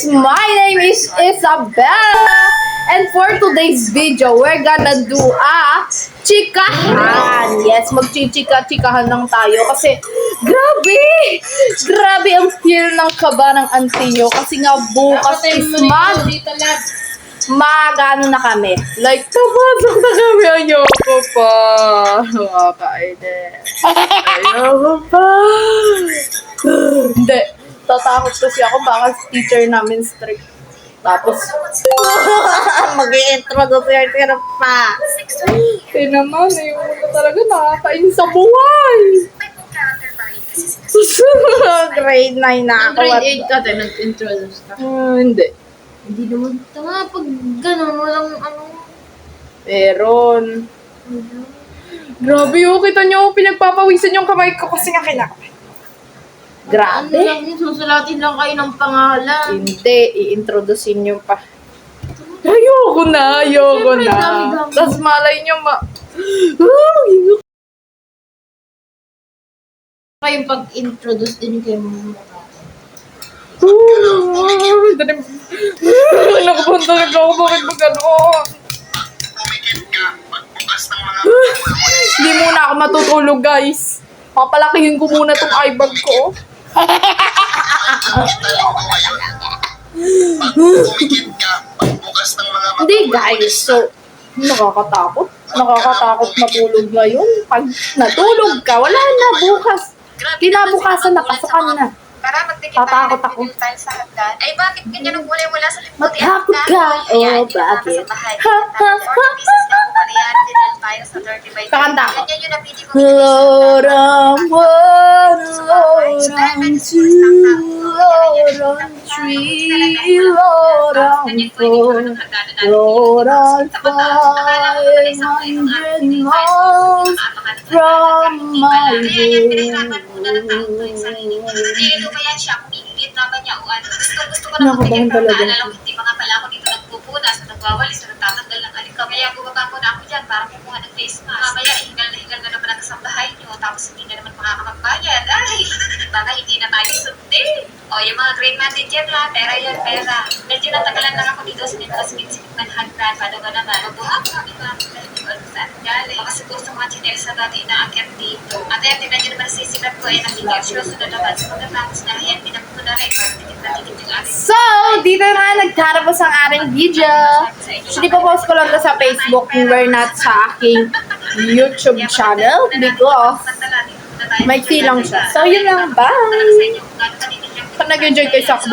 My name is Isabella, and for today's video, we're gonna do a chikahan. Yes, magchichika-chikahan lang tayo kasi grabe ang feel ng kaba ng auntie nyo kasi nga bukas is magano na kami. Like, tapasok na kami. Ayoko pa. Makakainin. Ayoko pa. Hindi. Tatakot kasi ako baka teacher namin strict. Tapos, mag-i-introduce ka pa. Kaya naman, ayoko na talaga nakakain sa buhay. Grade 9 na ako. Grade 8 ka tayo, nag-introduce ka. Hindi. Hindi naman. Tama, pag gano'n, walang ano. Meron. Grabe yun, kita nyo, pinagpapawisan yung kamay ko kasi nga kinakain. Grabe. Ano lang yun, susulatin lang kayo ng pangalan. Hindi, i-introducein nyo pa. Ayoko na. Siyempre, dami-dami. Tapos malay nyo Kayong pag-introduce din kayo mga Nakapunta na ako, bakit ba gano'n? Hindi muna ako matutulog, guys. Papalakihin ko muna tong eyebag ko. Hindi, guys. So, nakakatakot. Nakakatakot matulog ngayon. Pag natulog ka, wala na bukas. Kinabukasan na, pasokan na. Para magdikit Tatakot ako. tayo sa hagdan. Ay, bakit ganyan ang mula mula sa likod? Matakot ka. Oo, bakit? Kakanta ako. Ganyan yung napili ko. Lord, I'm one, Lord, I'm two, Lord, I'm three, Lord, I'm four, Lord, I'm 500 miles from my home. Kaya siya, kumigigit naman niya o ano. Gusto ko naman bigyan para maalala ko, hindi mga pala ako dito nagpupunas, nagwawalis, nagtatanggal ng alikaw. Kaya bumaba ko na ako dyan para kumuha ng face mask. Mamaya, hingal na hingal na naman ang kasambahay niyo, tapos hindi na naman makakapagbayad. Ay, baka hindi na tayo sundi. O, yung mga grade natin dyan ha, pera yan, pera. Medyo natagalan lang ako dito sa mga sinit-sinit ng hagdan. Paano ba naman? Mabuhang kami mga saan galing. Baka siguro sa mga chinelis na dati inaakyat dito. At ayan, tignan nyo naman sisigat ko, eh, nakikip siya na naman. So, pagkatapos na yan, pinapun ko na rin para tikit na tikit yung ating. So, dito na nagtatapos ang ating video. Sinipopost ko lang to sa Facebook, we're not sa aking YouTube channel because may fee lang siya. So, yun lang. Bye! Kung nag-enjoy kayo sa ako,